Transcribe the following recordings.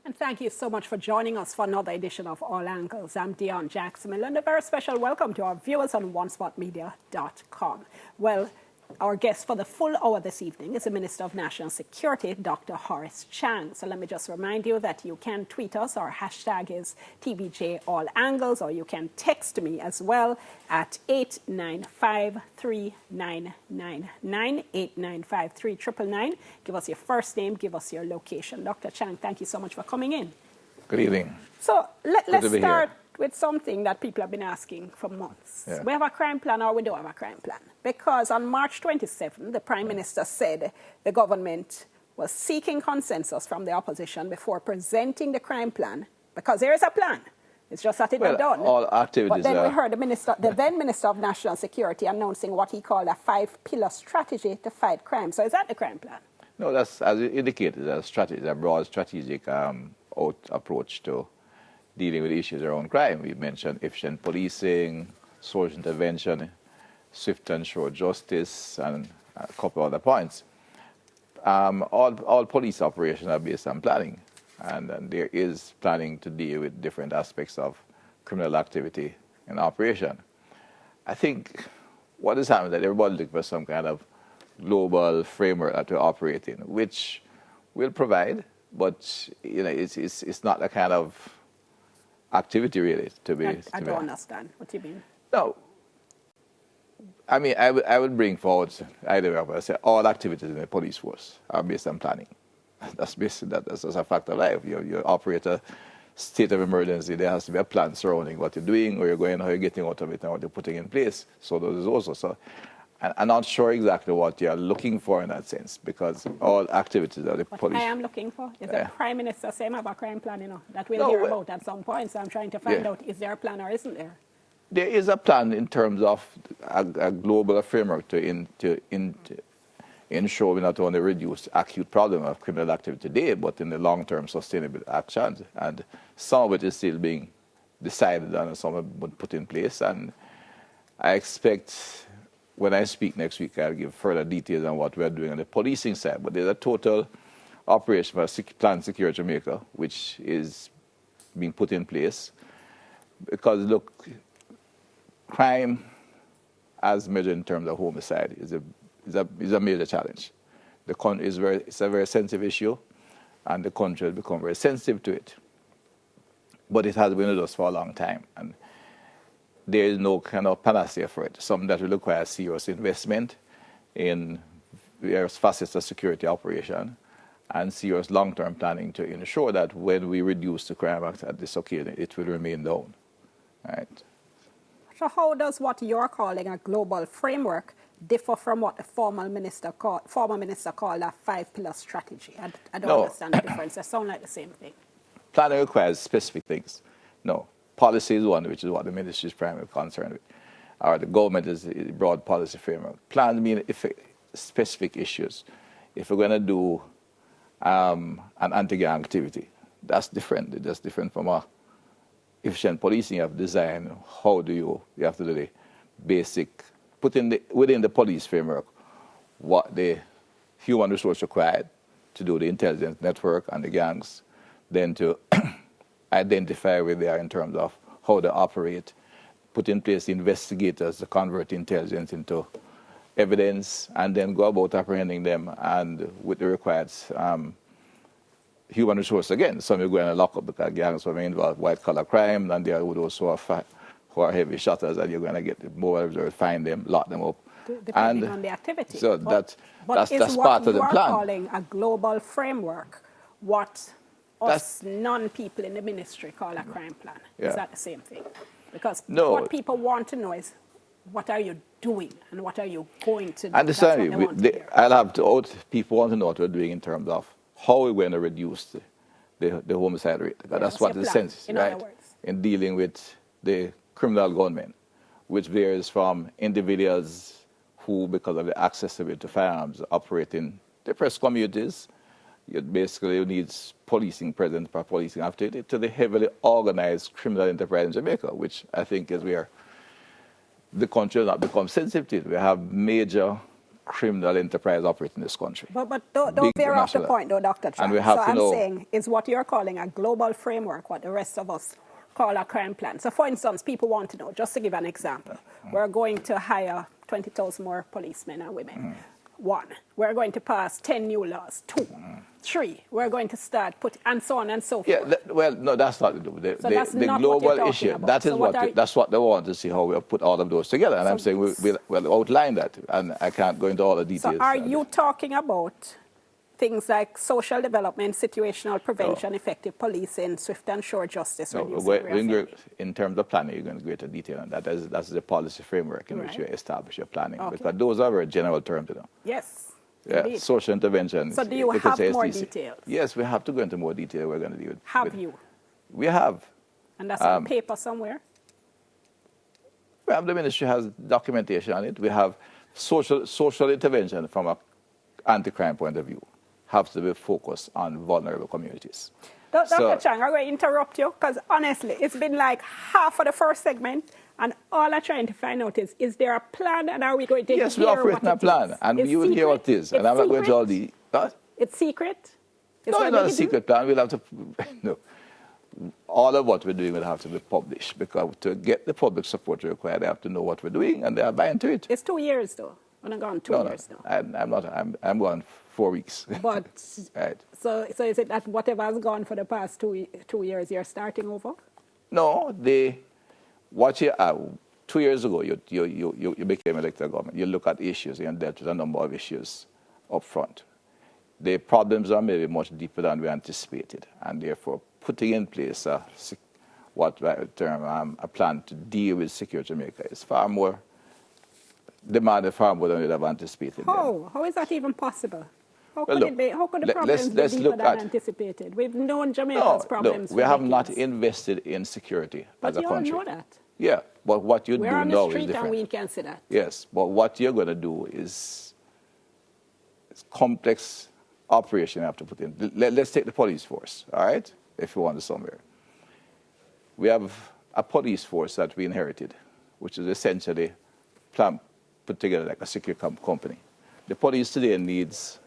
And thank you so much for joining us for another edition of All Angles. I'm Dion Jackson, and a very special welcome to our viewers on onespotmedia.com. Well, our guest for the full hour this evening is the Minister of National Security, Dr. Horace Chang. So let me just remind you that you can tweet us. Our hashtag is TVJ All Angles, or you can text me as well at 895-3999, 895-3999. Give us your first name, give us your location. Dr. Chang, thank you so much for coming in. Good evening. So let's start with something that people have been asking for months. Yeah. We have a crime plan or we don't have a crime plan? Because on March 27, the Prime Minister said the government was seeking consensus from the opposition before presenting the crime plan, because there is a plan. It's just that it's not done. All activities. But then we heard the then Minister of National Security announcing what he called a 5-pillar strategy to fight crime. So is that the crime plan? No, that's, as you indicated, a strategy, a broad strategic approach to dealing with issues around crime. We mentioned efficient policing, social intervention, swift and sure justice, and a couple other points. All police operations are based on planning, and there is planning to deal with different aspects of criminal activity in operation. I think what is happening is that everybody looking for some kind of global framework that we operate in, which we'll provide, but it's not a kind of activity really to be. I don't understand. What do you mean? No. I mean, I would bring forward, either way, I say all activities in the police force are based on planning. That's just a fact of life. You operate a state of emergency, there has to be a plan surrounding what you're doing, where you're going, how you're getting out of it, and what you're putting in place. So those also. So I'm not sure exactly what you're looking for in that sense, because all activities of the police. What I am looking for is the Prime Minister saying about a crime plan, that we'll hear about at some point. So I'm trying to find out, is there a plan or isn't there? There is a plan in terms of a global framework to ensure we not only reduce acute problem of criminal activity today, but in the long-term sustainable actions. And some of it is still being decided on and some have been put in place. And I expect when I speak next week, I'll give further details on what we're doing on the policing side. But there's a total operation for Plan Secure Jamaica, which is being put in place. Because, look, crime, as measured in terms of homicide, is a major challenge. The country it's a very sensitive issue, and the country has become very sensitive to it. But it has been with us for a long time, and there is no kind of panacea for it. Something that will require serious investment in various facets of security operation and serious long-term planning to ensure that when we reduce the crime act at this occasion, it will remain down. Right. So how does what you're calling a global framework differ from what the former minister called a 5-pillar strategy? I don't understand the difference. They sound like the same thing. Planning requires specific things. No. Policy is one, which is what the ministry is primarily concerned with. Or the government is a broad policy framework. Plans mean specific issues. If we're going to do an anti-gang activity, that's different. It's just different from a efficient policing. You have design. How do you have to do the basic, within the police framework, what the human resource required to do the intelligence network and the gangs, then to identify where they are in terms of how they operate, put in place investigators to convert intelligence into evidence, and then go about apprehending them and with the required human resource again. Some are going to lock up because gangs were involved in white-collar crime, and there are those who are heavy shotters, and you're going to get more observers, find them, lock them up. Depending on the activity. So that's part of the plan. But is what you are calling a global framework what us non-people in the ministry call a crime plan? Yeah. Is that the same thing? Because what people want to know is, what are you doing and what are you going to do? Understand me. People want to know what we're doing in terms of how we're going to reduce the homicide rate. That's what the sense is, right? In dealing with the criminal gunmen, which varies from individuals who, because of the accessibility to firearms, operate in depressed communities. It basically needs policing presence for policing activity, to the heavily organized criminal enterprise in Jamaica, which I think is where the country has not become sensitive to. We have major criminal enterprise operating in this country. But don't Big veer off the national. point, though, Dr. Chan. And we have so to I'm know. saying, is what you're calling a global framework, what the rest of us call a crime plan. So, for instance, people want to know, just to give an example, we're going to hire 20,000 more policemen and women. 1, we're going to pass 10 new laws. 2, 3, we're going to start and so on and so forth. Yeah, well, no, that's not the So that's the not what global you're talking issue. about. That is So that's what they want to see, how we put all of those together. And I'm saying we'll outline that, and I can't go into all the details. So are you talking about things like social development, situational prevention, effective policing, swift and sure justice, in terms of planning, you're going to go into detail on that. That's the policy framework in which you establish your planning. Okay. Because those are very general terms, you know. Yes. Yeah, Indeed. social intervention. So do you have more details? Yes, we have to go into more detail. We're going to deal with. Have you? We have. And that's on paper somewhere? We have, the ministry has documentation on it. We have social intervention from an anti-crime point of view. Have to be focused on vulnerable communities. Dr. Chang, I'm going to interrupt you because honestly, it's been like half of the first segment, and all I'm trying to find out is there a plan, and are we going to Yes, we operate in a plan, and you will hear what it is. And I'm not going to all the... What? It's secret? No, it's not a secret plan. We'll have to... No. All of what we're doing will have to be published, because to get the public support required, they have to know what we're doing, and they are buying to it. It's 2 years, though. When I'm gone 2 years now. I'm not. I'm gone 4 weeks. But right. So is it that whatever has gone for the past 2 years, you're starting over? No, 2 years ago, you became elected government. You look at issues and dealt with a number of issues up front. The problems are maybe much deeper than we anticipated, and therefore putting in place a plan to deal with security Jamaica is far more demanded, far more than we'd have anticipated. How is that even possible? How could the problems be deeper than anticipated? We've known Jamaica's problems. No, we have not invested in security as a country. But you all know that. Yeah, but what you do now is different. We're on the street and we can see that. Yes, but what you're going to do is complex operation you have to put in. Let's take the police force, all right, if you want to somewhere. We have a police force that we inherited, which is essentially put together like a security company. The police today needs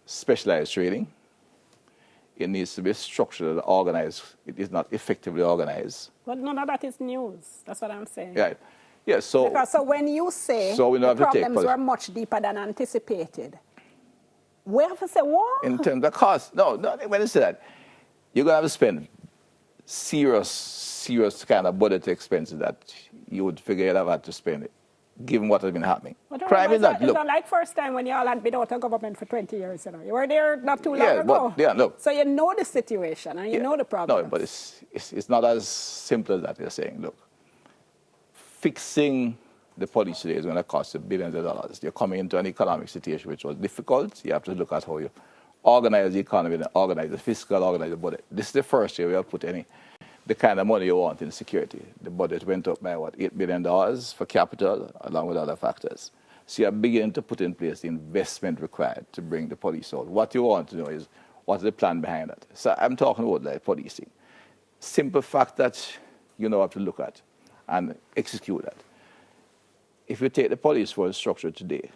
specialized training. It needs to be structured and organized. It is not effectively organized. But none of that is news. That's what I'm saying. Right. Yeah, so when you say the problems were much deeper than anticipated, we have to say what? In terms of cost. No, when you say that, you're going to have to spend serious kind of budget expenses that you would figure you'd have had to spend it, given what has been happening. Crime is not... It's not like first time when you all had been out of government for 20 years. You know. You were there not too long ago. So you know the situation and you know the problem. No, but it's not as simple as that. You're saying, look, fixing the police today is going to cost you billions of dollars. You're coming into an economic situation which was difficult. You have to look at how you organize the economy, and organize the fiscal, organize the budget. This is the first year we have put the kind of money you want in security. The budget went up by, $8 billion for capital, along with other factors. So you're beginning to put in place the investment required to bring the police out. What you want to know is, what's the plan behind that? So I'm talking about like policing. Simple fact that you know have to look at and execute that. If you take the police force structure today,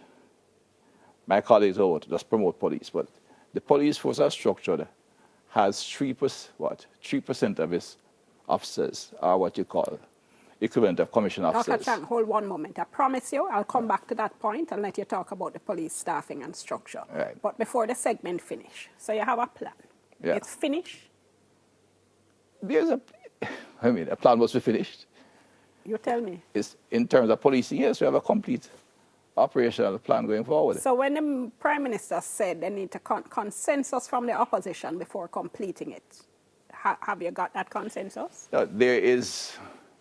my colleagues are out to just promote police, but the police force as structured has 3% of its officers are what you call equivalent of commissioned officers. Dr. Chang, hold one moment. I promise you I'll come back to that point and let you talk about the police staffing and structure. Right. But before the segment finish, so you have a plan. Yeah. It's finished? A plan must be finished. You tell me. It's in terms of policing, yes, we have a complete operational plan going forward. So when the Prime Minister said they need a consensus from the opposition before completing it, have you got that consensus? No, there is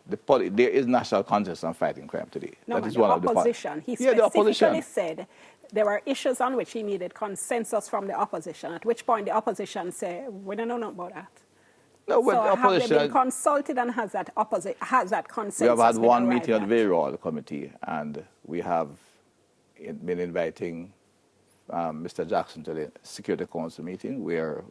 national consensus on fighting crime today. No, that is the one opposition. Of the he specifically said there were issues on which he needed consensus from the opposition, at which point the opposition said, we don't know nothing about that. No, so have they been consulted and has that consensus? We have had one meeting of the Payroll Committee, and we have been inviting Mr. Jackson to the Security Council meeting, where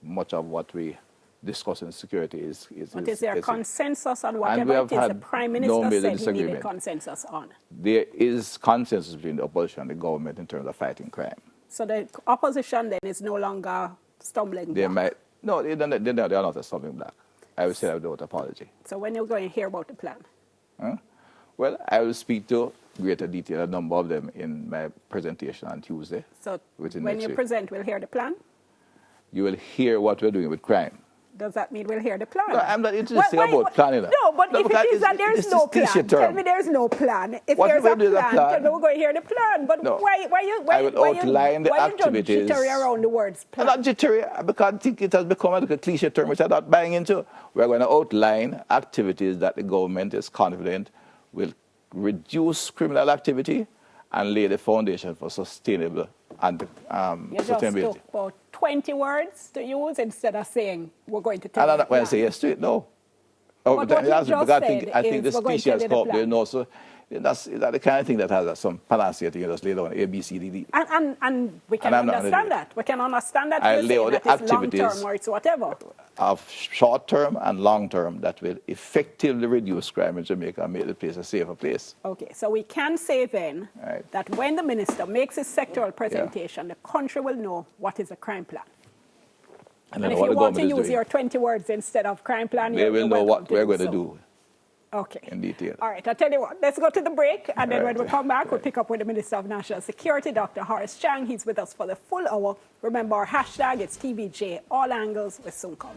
much of what we discussing security is But is there a consensus on we whatever have it is the had Prime no Minister major said he needed disagreement. consensus on? There is consensus between the opposition and the government in terms of fighting crime. So the opposition then is no longer stumbling They block. might, no, they are not a stumbling block. I would say that without apology. So when you're going to hear about the plan? Huh? Well, I will speak to greater detail, a number of them in my presentation on Tuesday. So within when next you week. present, we'll hear the plan? You will hear what we're doing with crime. Does that mean we'll hear the plan? No, I'm not interested about planning. No, but if it is that there's no plan, tell me there's no plan. If there's a plan, tell me we're going to hear the plan. But no. why I will outline the activities. You jittery around the words plan? I'm not jittery because I think it has become a cliche term which I'm not buying into. We're going to outline activities that the government is confident will reduce criminal activity and lay the foundation for sustainable and you just sustainability. took about 20 words to use instead of saying we're going to tell And I'm you not going to say yes to it, no. Oh, But what you just I think said the is we're going to cliche has tell you the come up there, plan. no, so that's the kind of thing that has some panacea thing. You just lay down A, B, C, D, D. And we can And I'm not understand that. We can understand that I you're lay saying out that the it's long activities term or it's whatever. Of short-term and long-term that will effectively reduce crime in Jamaica and make the place a safer place. Okay, so we can say then Right. that when the minister makes his sectoral presentation, the country will know what is a crime plan. And And then if what you the want to government is use doing. your 20 words instead of crime plan, They you're will know welcome what we're do going to so. do Okay. in detail. All right, I'll tell you what, let's go to the break, and then Right. when we come back, we'll pick up with the Minister of National Security, Dr. Horace Chang. He's with us for the full hour. Remember, our hashtag, it's TVJ, all angles. We'll soon come.